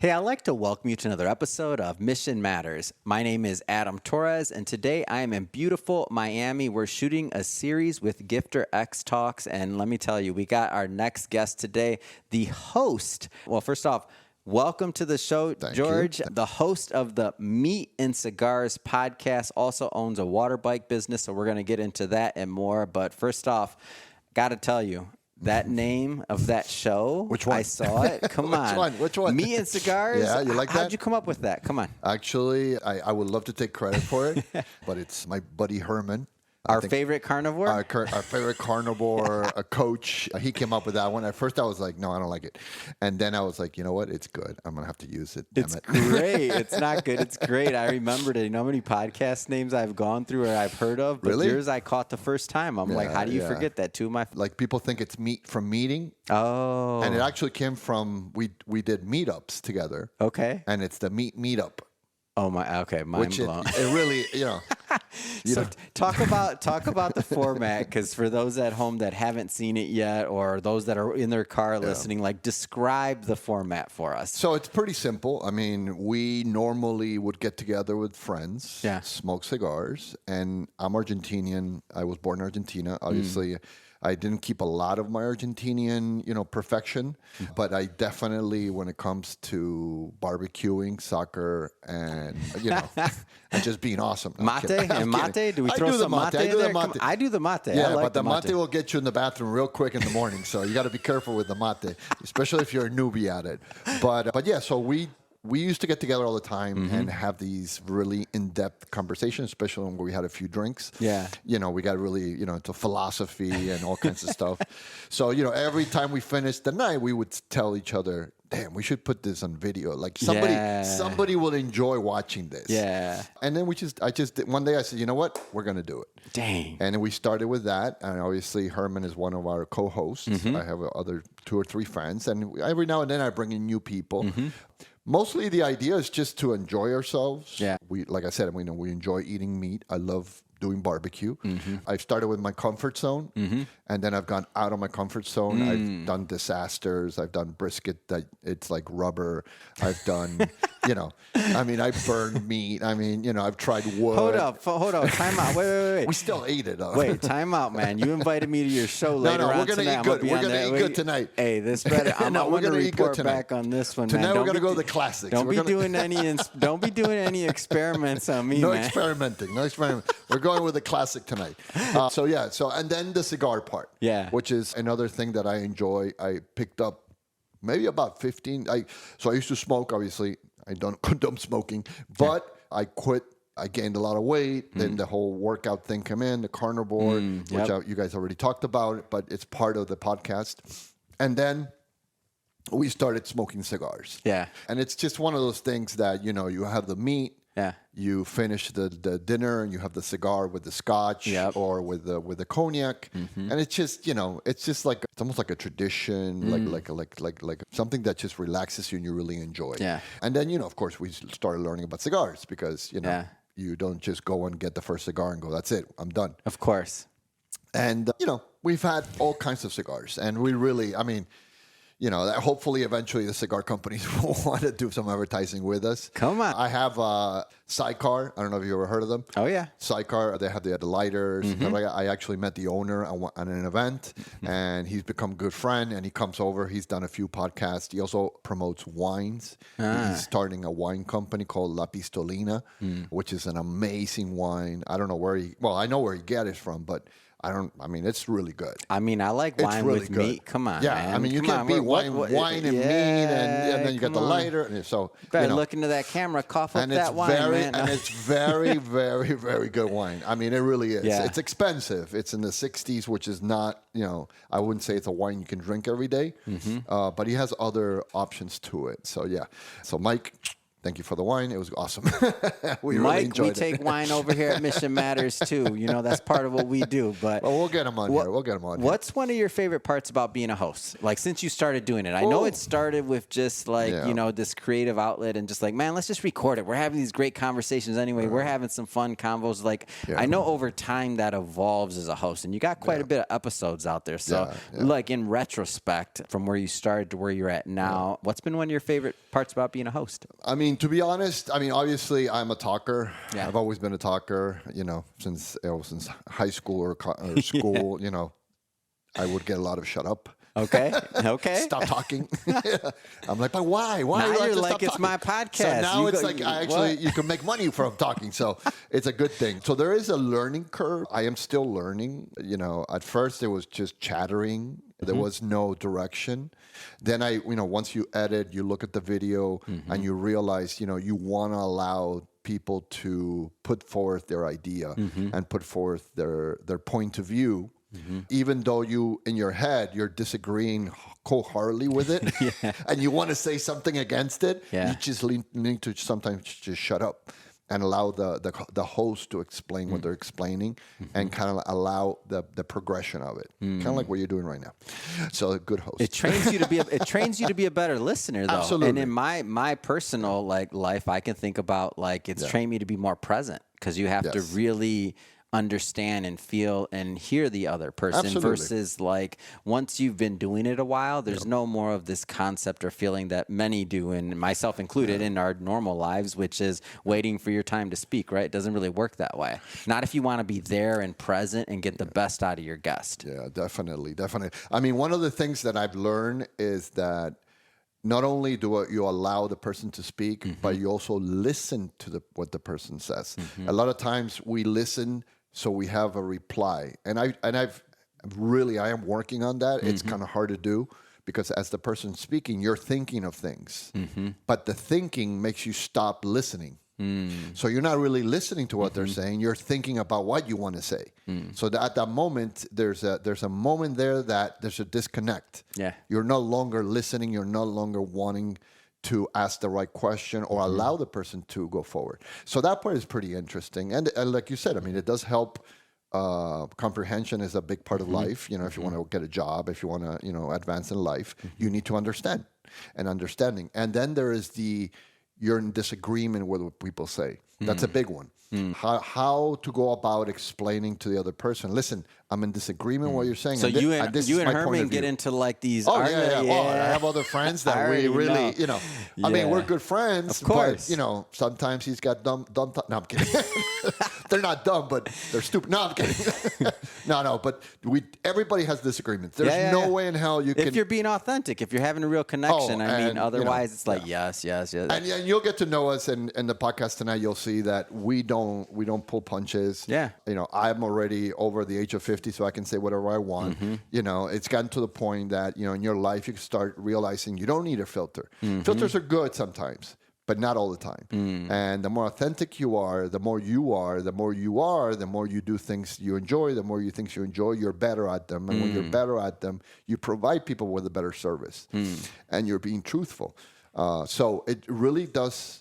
Hey, I'd like to welcome you to another episode of Mission Matters. My name is Adam Torres, and today I am in beautiful Miami. We're shooting a series with GifterX Talks, and let me tell you, we got our next guest today, the host. Well, first off, welcome to the show, Jorge. The host of the Meat and Cigars podcast, also owns a water bike business, so we're going to get into that and more. But first off, got to tell you, that name of that show. Which one? I saw it. Come on. Which one? Meat and Cigars? Yeah, you like that? How'd you come up with that? Come on. Actually, I would love to take credit for it, but it's my buddy Herman. Our favorite carnivore? Our favorite carnivore, a coach. He came up with that one. At first, I was like, no, I don't like it. And then I was like, you know what? It's good. I'm going to have to use it. It's great. It's not good. It's great. I remembered it. You know how many podcast names I've gone through or I've heard of? But Really? yours I caught the first time. I'm like, how do you forget that? Two of my... Like, people think it's meat from meeting. Oh. And it actually came from, we did meetups together. Okay. And it's the meat meetup. Oh my! Okay, mind blown. It really, Talk about the format, because for those at home that haven't seen it yet, or those that are in their car listening, like, describe the format for us. So it's pretty simple. I mean, we normally would get together with friends, smoke cigars, and I'm Argentinian. I was born in Argentina. Obviously, I didn't keep a lot of my Argentinian, perfection, but I definitely, when it comes to barbecuing, soccer, and, and just being awesome. No, mate? And mate? Do we throw some mate in there? I do the mate. Yeah, I like but the mate will get you in the bathroom real quick in the morning, so you got to be careful with the mate, especially if you're a newbie at it. But yeah, so we used to get together all the time and have these really in-depth conversations, especially when we had a few drinks. Yeah. We got really, into philosophy and all kinds of stuff. So, every time we finished the night, we would tell each other, damn, we should put this on video. Like, somebody will enjoy watching this. Yeah. And then one day I said, you know what? We're going to do it. Dang. And then we started with that. And obviously, Herman is one of our co-hosts. I have other 2 or 3 friends. And every now and then I bring in new people. Mostly the idea is just to enjoy ourselves. Yeah. Like I said, we enjoy eating meat. I love doing barbecue. I've started with my comfort zone, and then I've gone out of my comfort zone. I've done disasters. I've done brisket that it's like rubber. I've done, I've burned meat. I've tried wood. Hold up. Time out. Wait. We still ate it. Wait, time out, man. You invited me to your show later on. No, we're going to eat good. We're going to eat good tonight. Hey, this better. I'm going to report back on this one, tonight man. We're going to go to the classics. Don't be doing any experiments on me, man. No experimenting. We're going with a classic tonight. And then the cigar part. Yeah. Which is another thing that I enjoy. I picked up maybe about 15. So I used to smoke, obviously. I don't condone smoking, but I quit. I gained a lot of weight. Then the whole workout thing came in, the carnivore, which you guys already talked about, but it's part of the podcast. And then we started smoking cigars. Yeah. And it's just one of those things that, you have the meat. Yeah. You finish the dinner and you have the cigar with the scotch or with the cognac, and it's just it's almost like a tradition, like something that just relaxes you and you really enjoy. Yeah. And then of course we started learning about cigars because you don't just go and get the first cigar and go, that's it, I'm done. Of course. And we've had all kinds of cigars, and we really, hopefully eventually the cigar companies will want to do some advertising with us. Come on. I have Sidecar. I don't know if you ever heard of them. Oh, yeah. Sidecar, they have the lighters. I actually met the owner on an event, and he's become a good friend, and he comes over. He's done a few podcasts. He also promotes wines. He's starting a wine company called La Pistolina, which is an amazing wine. I don't know I know where he got it from, but it's really good. I like wine really with good. Meat. Come on, man. You can't beat wine and meat, and then you got the lighter. And so, look into that camera, cough up that wine, man. And it's very, very, very good wine. It really is. Yeah. It's expensive. It's in the 60s, which is not, I wouldn't say it's a wine you can drink every day. But he has other options to it. So, yeah. So, Mike, Thank you for the wine. It was awesome. We Mike, really enjoyed we take wine over here at Mission Matters too. You know, that's part of what we do. But well, we'll get him on here. We'll get him on here. What's one of your favorite parts about being a host? Like, since you started doing it, I know it started with just like, you know, this creative outlet and just like, man, let's just record it. We're having these great conversations anyway. We're having some fun convos. Like, I know over time that evolves as a host, and you got quite a bit of episodes out there. So, like, in retrospect, from where you started to where you're at now, what's been one of your favorite parts about being a host? I mean, to be honest, obviously I'm a talker. Yeah. I've always been a talker, you know, since high school or school, you know, I would get a lot of shut up. Okay. Stop talking. I'm like, but why? Why? Now you're like, it's my podcast. So now it's like, you can make money from talking. So it's a good thing. So there is a learning curve. I am still learning. You know, at first it was just chattering. There was no direction. Then once you edit, you look at the video and you realize, you know, you want to allow people to put forth their idea and put forth their point of view. Even though in your head, you're disagreeing wholeheartedly with it and you want to say something against it, you just need to sometimes just shut up and allow the host to explain what they're explaining and kind of allow the progression of it. Kind of like what you're doing right now. So a good host. It trains you to be a better listener, though. Absolutely. And in my personal life, I can think about it's trained me to be more present, because you have to really understand and feel and hear the other person versus once you've been doing it a while, there's no more of this concept or feeling that many do, and myself included, in our normal lives, which is waiting for your time to speak, right? It doesn't really work that way. Not if you want to be there and present and get the best out of your guest. Yeah, definitely. I mean, one of the things that I've learned is that not only do you allow the person to speak, but you also listen to what the person says. A lot of times we listen so we have a reply. And I am working on that. It's kind of hard to do because as the person speaking, you're thinking of things. But the thinking makes you stop listening. So you're not really listening to what they're saying. You're thinking about what you want to say. So at that moment, there's a moment there that there's a disconnect. Yeah. You're no longer listening. You're no longer wanting to ask the right question or allow the person to go forward. So that part is pretty interesting. And like you said, I mean, it does help. Comprehension is a big part of life. You know, if you want to get a job, if you want to, you know, advance in life, you need to understand and understanding. And then there is you're in disagreement with what people say. That's a big one. How to go about explaining to the other person, listen, I'm in disagreement with what you're saying. So you and Herman get into these arguments. Oh, I have other friends that we really, you know, I mean, we're good friends, of course. But, you know, sometimes he's got dumb no, I'm kidding. They're not dumb, but they're stupid. No, I'm kidding. No, but everybody has disagreements. There's no way in hell you can. If you're being authentic, if you're having a real connection, otherwise it's like, yes. And you'll get to know us in the podcast tonight. You'll see that we don't pull punches. Yeah. You know, I'm already over the age of 50, so I can say whatever I want. You know, it's gotten to the point that, you know, in your life, you start realizing you don't need a filter. Filters are good sometimes, but not all the time. And the more authentic you are, the more you do things you enjoy, the more you things you enjoy, you're better at them. And when you're better at them, you provide people with a better service. And you're being truthful. So it really does.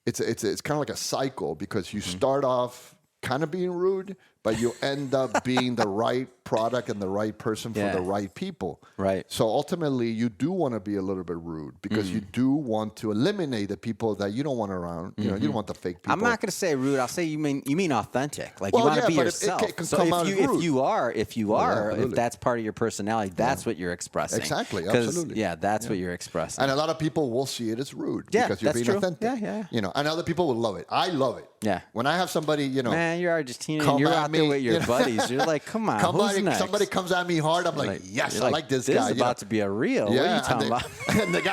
It's kind of like a cycle because you start off kind of being rude, but you end up being the right product and the right person for the right people. Right. So ultimately, you do want to be a little bit rude because you do want to eliminate the people that you don't want around. You know, you don't want the fake people. I'm not going to say rude. I'll say you mean authentic. Like, you want to be yourself. It can come out if that's part of your personality, that's what you're expressing. Exactly. Absolutely. Yeah, that's what you're expressing. And a lot of people will see it as rude because you're being authentic. Yeah. You know, and other people will love it. I love it. Yeah. When I have somebody, you know, man, you're Argentinian. You're out there with your buddies. You're like, come on, somebody comes at me hard. I'm like, yes, I like this guy. This is about to be a real. What are you talking about?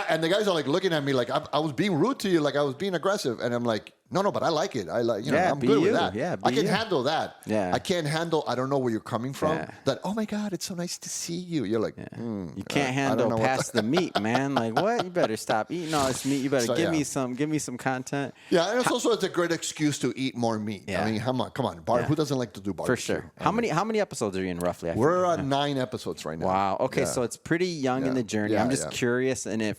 And the guys are like looking at me like I was being rude to you, like I was being aggressive, and I'm like, No, but I like it. I like, Yeah, I'm good with that. Yeah, I can you. handle that. Yeah. I can't handle, I don't know where you're coming from. That, oh my God, it's so nice to see you. You're like, you can't handle past the meat, man. Like, what? You better stop eating all this meat. You better give me some content. Yeah, and it's a great excuse to eat more meat. Yeah. I mean, come on. Who doesn't like to do barbecue? For sure. How many episodes are you in roughly? We're on 9 episodes right now. Wow. Okay, so it's pretty young in the journey. I'm just curious, and if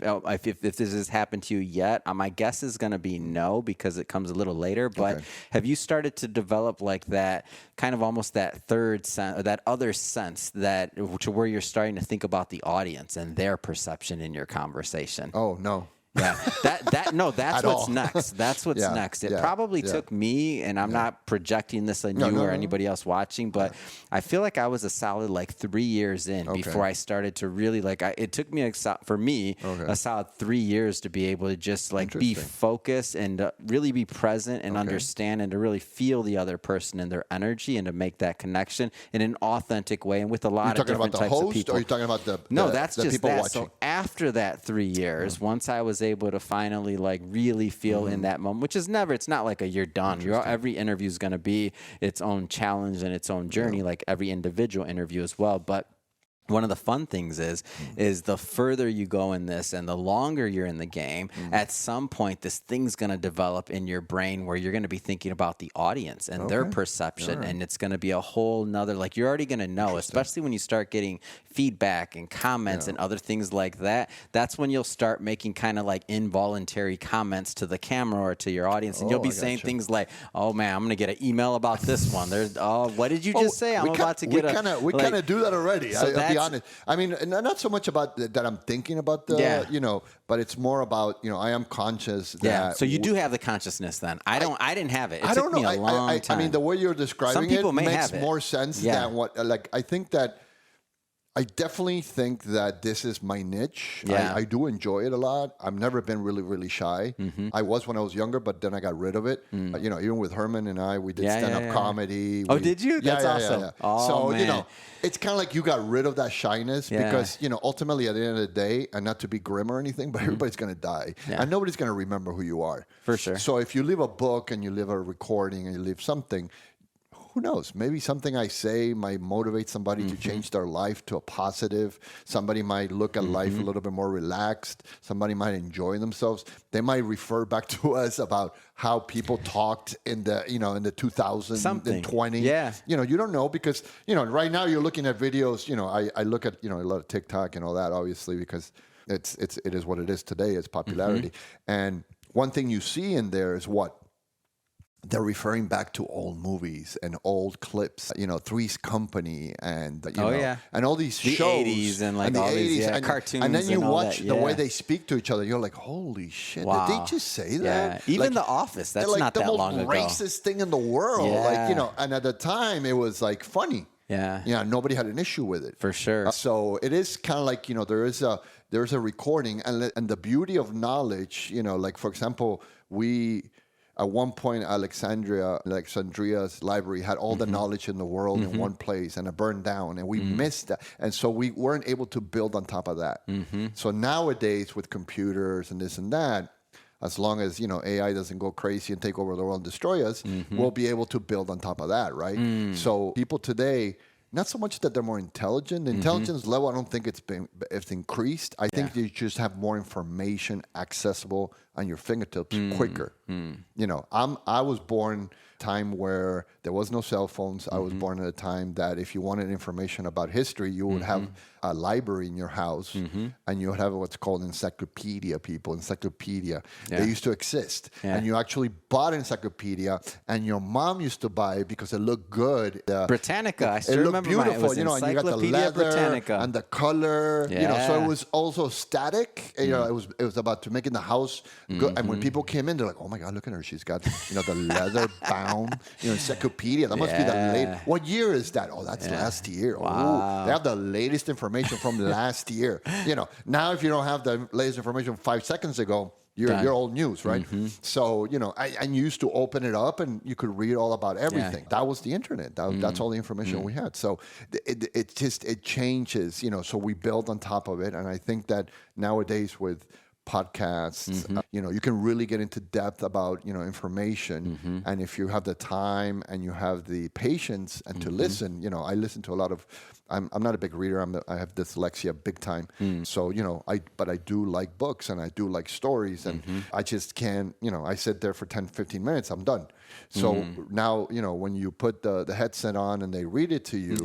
this has happened to you yet, my guess is going to be no, because it comes a little later. But have you started to develop like that kind of almost that third sense, or that other sense, that to where you're starting to think about the audience and their perception in your conversation? Oh no. Yeah, that's what's next. That's what's next. It probably took me, and I'm not projecting this on you or anybody else watching, but I feel like I was a solid 3 years in before I started to really it took me a solid 3 years to be able to just be focused and really be present and understand and to really feel the other person and their energy and to make that connection in an authentic way and with a lot of different types of people. Or are you talking about the that's the just people that. watching? So after that 3 years, once I was able to finally really feel in that moment, which is never, it's not like you're done. Every interview is going to be its own challenge and its own journey, like every individual interview as well. But one of the fun things is the further you go in this and the longer you're in the game, at some point this thing's going to develop in your brain where you're going to be thinking about the audience and their perception, and it's going to be a whole nother, you're already going to know, especially when you start getting feedback and comments and other things like that. That's when you'll start making kind of involuntary comments to the camera or to your audience, and you'll be saying things like, "Oh man, I'm going to get an email about this one." There's, what did you just say? I'm about to get we kind of do that already. So I'll be honest. I mean, not so much about that I'm thinking about but it's more about, I am conscious that. Yeah. So you do have the consciousness then. I didn't have it. It took me a long time. I mean, the way you're describing makes more sense than what, I think that. I definitely think that this is my niche. Yeah. I do enjoy it a lot. I've never been really, really shy. I was when I was younger, but then I got rid of it. Even with Herman and I, we did stand-up comedy. Did you? That's awesome. Yeah. Oh, so, man. it's kind of like you got rid of that shyness because, ultimately at the end of the day, and not to be grim or anything, but everybody's going to die. And nobody's going to remember who you are. For sure. So if you leave a book and you leave a recording and you leave something, who knows? Maybe something I say might motivate somebody to change their life to a positive. Somebody might look at life a little bit more relaxed. Somebody might enjoy themselves. They might refer back to us about how people talked in the 2020. Yeah. You don't know because, right now you're looking at videos. I look at, a lot of TikTok and all that, obviously, because it is what it is today. It's popularity. And one thing you see in there is what? They're referring back to old movies and old clips, Three's Company and and all these the shows 80s and all the these 80s cartoons, and then you watch that, the way they speak to each other. You're like, holy shit! Wow. Did they just say that? Yeah. Even The Office. That's not that long ago. The most racist thing in the world. Yeah. And at the time it was funny. Yeah. Yeah. Nobody had an issue with it. For sure. So it is kind of like there's a recording and the beauty of knowledge. For example, at one point, Alexandria's library had all the knowledge in the world in one place, and it burned down, and we missed that. And so we weren't able to build on top of that. So nowadays, with computers and this and that, as long as AI doesn't go crazy and take over the world and destroy us, we'll be able to build on top of that, right? So people today, not so much that they're more intelligent. The intelligence level, I don't think it's increased. I think you just have more information accessible on your fingertips quicker. I was born time where there was no cell phones. I was born at a time that if you wanted information about history, you would have a library in your house, and you would have what's called encyclopedia. They used to exist, and you actually bought encyclopedia, and your mom used to buy it because it looked good. Britannica, I still it looked remember beautiful, mine. It was and you got the leather Britannica. and the color, so it was also static. It was about to making the house good. And when people came in, they're like, "Oh my God, look at her! She's got the leather bound encyclopedia. That must be the latest. What year is that? Oh, that's last year. Wow. Ooh, they have the latest information from last year. Now if you don't have the latest information 5 seconds ago, you're old news, right? So, and you used to open it up and you could read all about everything. That was the internet. That's all the information we had. So it changes, so we build on top of it. And I think that nowadays with podcasts. You can really get into depth about, information. And if you have the time and you have the patience and to listen, I listen to a lot of, I'm not a big reader. I have dyslexia big time. So, but I do like books and I do like stories and I just can't, I sit there for 10, 15 minutes, I'm done. So now, when you put the headset on and they read it to you,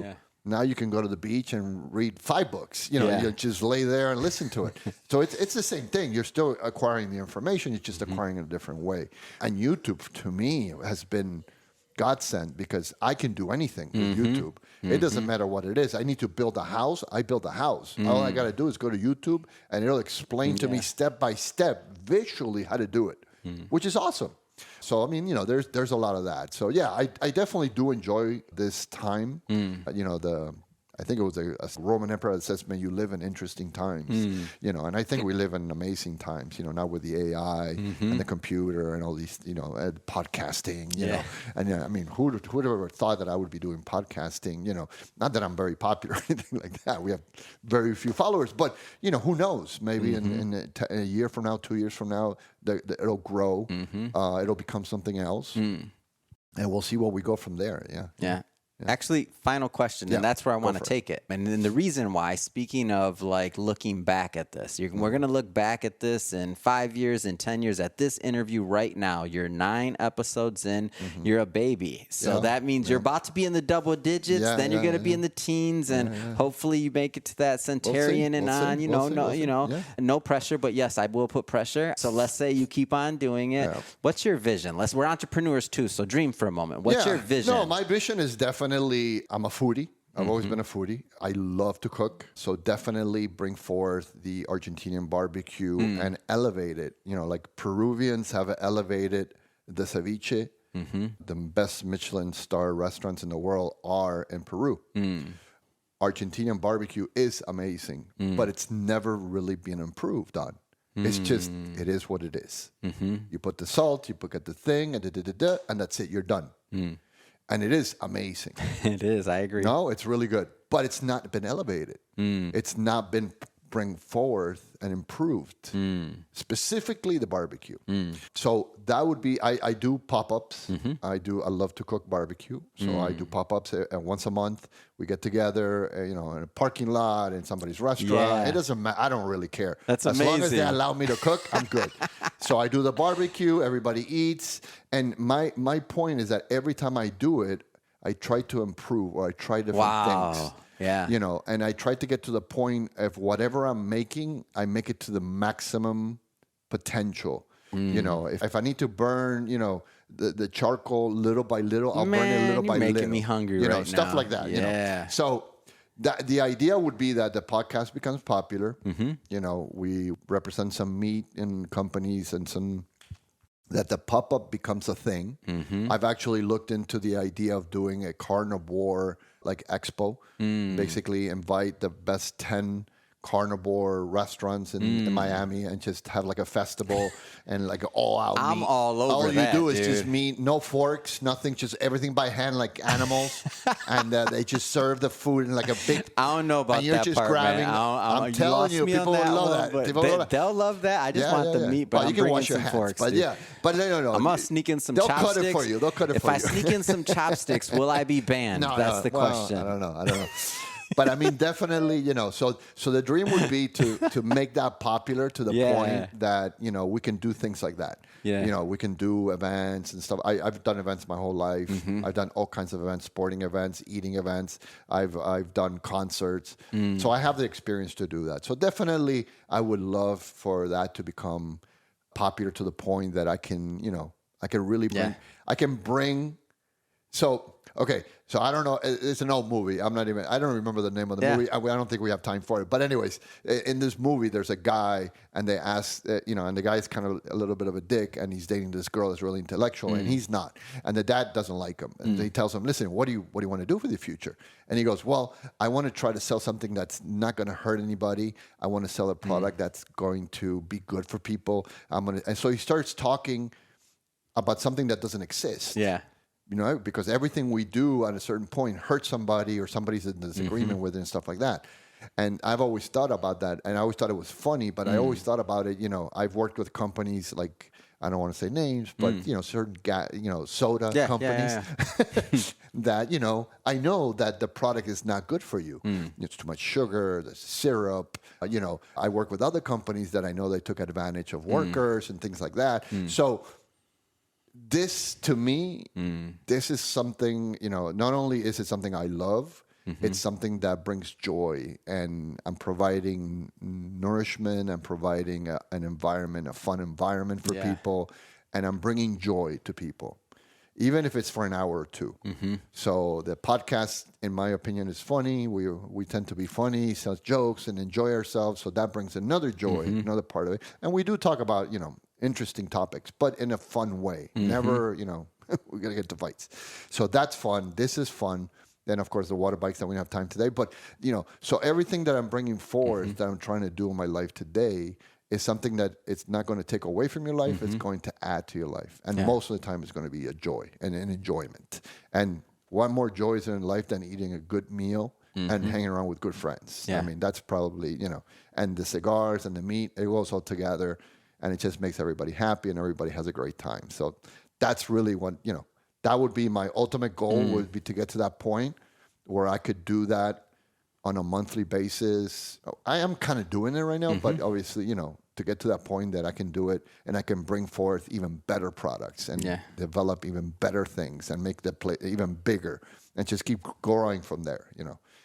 now you can go to the beach and read 5 books. You just lay there and listen to it. So it's the same thing. You're still acquiring the information. You're just acquiring it a different way. And YouTube, to me, has been godsend because I can do anything with YouTube. It doesn't matter what it is. I need to build a house. I build a house. All I got to do is go to YouTube, and it'll explain to me step by step, visually, how to do it, which is awesome. So, I mean, there's a lot of that. So, yeah, I definitely do enjoy this time. I think it was a Roman emperor that says, "May you live in interesting times." And I think we live in amazing times. Now with the AI and the computer and all these, podcasting. And I mean, who'd ever thought that I would be doing podcasting? Not that I'm very popular or anything like that. We have very few followers, but who knows? Maybe in a year from now, 2 years from now, it'll grow. It'll become something else, and we'll see where we go from there. Yeah. Actually, final question, and that's where I want to take it. And then the reason why, speaking of like looking back at this, we're going to look back at this in 5 years and 10 years at this interview right now. You're 9 episodes in, you're a baby. So that means you're about to be in the double digits, then you're going to be in the teens, and hopefully you make it to that centurion no pressure, but yes, I will put pressure. So let's say you keep on doing it. What's your vision? We're entrepreneurs too, so dream for a moment. What's your vision? No, my vision is definitely, I'm a foodie. I've always been a foodie. I love to cook. So definitely bring forth the Argentinian barbecue and elevate it. Like Peruvians have elevated the ceviche. The best Michelin star restaurants in the world are in Peru. Argentinian barbecue is amazing, but it's never really been improved on. It's just, it is what it is. You put the salt, you put the thing, and that's it. You're done. And it is amazing. It is. I agree. No, it's really good. But it's not been elevated. It's not been bring forth and improved. Specifically the barbecue. So that would be, I do pop-ups. I love to cook barbecue. So I do pop-ups once a month. We get together, in a parking lot, in somebody's restaurant. It doesn't matter. I don't really care. That's amazing. As long as they allow me to cook, I'm good. So I do the barbecue. Everybody eats. And my point is that every time I do it, I try to improve or I try different things. Yeah. And I try to get to the point of whatever I'm making, I make it to the maximum potential. If I need to burn, the charcoal little by little, I'll burn it little by little. You're making me hungry right now. Stuff like that. Yeah. So the idea would be that the podcast becomes popular. We represent some meat in companies and that the pop-up becomes a thing. I've actually looked into the idea of doing a carnivore expo, basically invite the best 10 carnivore restaurants in Miami and just have a festival and all out meat. I'm all over that, All you do is dude. just meat, no forks, nothing, just everything by hand like animals. And they just serve the food in a big... I don't know about and you're that just part, grabbing, man. I'm telling you, people will love that. They'll love that. I just want the meat, but I'm you can bringing wash your some hands, forks. but dude. But no. I'm going to sneak in some chopsticks. They'll cut it for you. They'll cut it for you. If I sneak in some chopsticks, will I be banned? That's the question. I don't know. But I mean, definitely, so the dream would be to make that popular to the point that, we can do things like that. Yeah. We can do events and stuff. I've done events my whole life. I've done all kinds of events, sporting events, eating events. I've done concerts. So I have the experience to do that. So definitely I would love for that to become popular to the point that I can, I can really bring, I can bring, so I don't know. It's an old movie. I don't remember the name of the movie. I don't think we have time for it. But anyways, in this movie, there's a guy, and they ask, and the guy's kind of a little bit of a dick, and he's dating this girl that's really intellectual, and he's not. And the dad doesn't like him. And he tells him, listen, what do you want to do for the future? And he goes, well, I want to try to sell something that's not going to hurt anybody. I want to sell a product that's going to be good for people. And so he starts talking about something that doesn't exist. Yeah. Because everything we do at a certain point hurts somebody or somebody's in disagreement with it and stuff like that. And I've always thought about that, and I always thought it was funny, but I always thought about it, I've worked with companies like, I don't want to say names, but, certain, soda companies that, I know that the product is not good for you. It's too much sugar, there's syrup. I work with other companies that I know they took advantage of workers and things like that. So this, to me, this is something, not only is it something I love, it's something that brings joy, and I'm providing nourishment, I'm providing an environment, a fun environment for people, and I'm bringing joy to people, even if it's for an hour or two. So the podcast, in my opinion, is funny. We tend to be funny, tell jokes, and enjoy ourselves. So that brings another joy, another part of it. And we do talk about, interesting topics, but in a fun way. Never, we're going to get to fights. So that's fun. This is fun. Then, of course, the water bikes that we don't have time today. But, so everything that I'm bringing forward that I'm trying to do in my life today is something that it's not going to take away from your life. It's going to add to your life. And most of the time, it's going to be a joy and an enjoyment. And what more joy is there in life than eating a good meal and hanging around with good friends? I mean, that's probably, and the cigars and the meat, it goes all together. And it just makes everybody happy and everybody has a great time. So that's really what, that would be my ultimate goal, would be to get to that point where I could do that on a monthly basis. I am kind of doing it right now, but obviously, to get to that point that I can do it and I can bring forth even better products and develop even better things and make the play even bigger and just keep growing from there,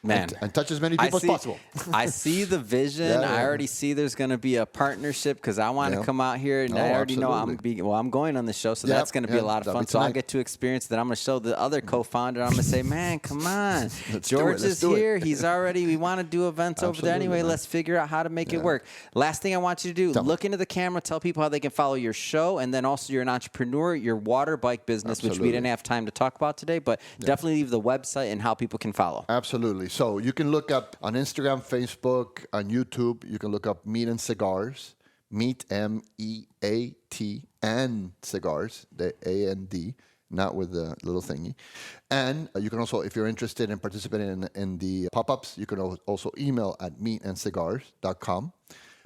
Man, and touch as many people as possible. I see the vision. I already see there's going to be a partnership because I want to come out here, and I already know I'm going on the show, so that's going to be a lot of fun. So I'll get to experience that. I'm going to show the other co-founder. I'm going to say, man, come on, George is here. He's already. We want to do events over there anyway. Let's figure out how to make it work. Last thing I want you to do: look into the camera, tell people how they can follow your show, and then also you're an entrepreneur, your water bike business, which we didn't have time to talk about today, but definitely leave the website and how people can follow. Absolutely. So you can look up on Instagram, Facebook, on YouTube. You can look up Meat and Cigars. Meat, M-E-A-T, and Cigars, the A-N-D, not with the little thingy. And you can also, if you're interested in participating in the pop-ups, you can also email at meatandcigars.com.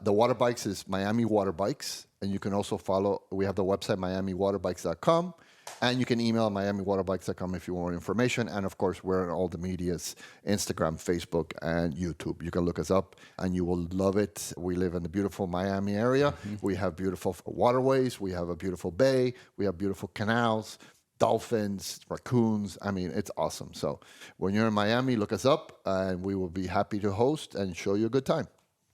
The water bikes is Miami Water Bikes. And you can also follow, we have the website, miamiwaterbikes.com. And you can email miamiwaterbikes.com if you want more information. And, of course, we're on all the medias, Instagram, Facebook, and YouTube. You can look us up, and you will love it. We live in the beautiful Miami area. We have beautiful waterways. We have a beautiful bay. We have beautiful canals, dolphins, raccoons. I mean, it's awesome. So when you're in Miami, look us up, and we will be happy to host and show you a good time.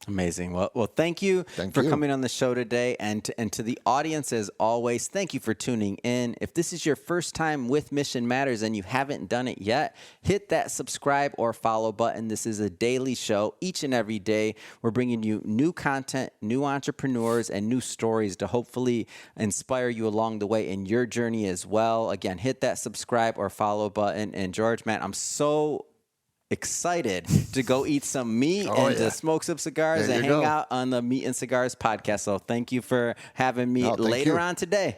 Amazing. Well, thank you for coming on the show today. And to the audience, as always, thank you for tuning in. If this is your first time with Mission Matters and you haven't done it yet, hit that subscribe or follow button. This is a daily show. Each and every day, we're bringing you new content, new entrepreneurs, and new stories to hopefully inspire you along the way in your journey as well. Again, hit that subscribe or follow button. And George, man, I'm so excited to go eat some meat and to smoke some cigars and hang out on the Meat and Cigars podcast. So thank you for having me later on today.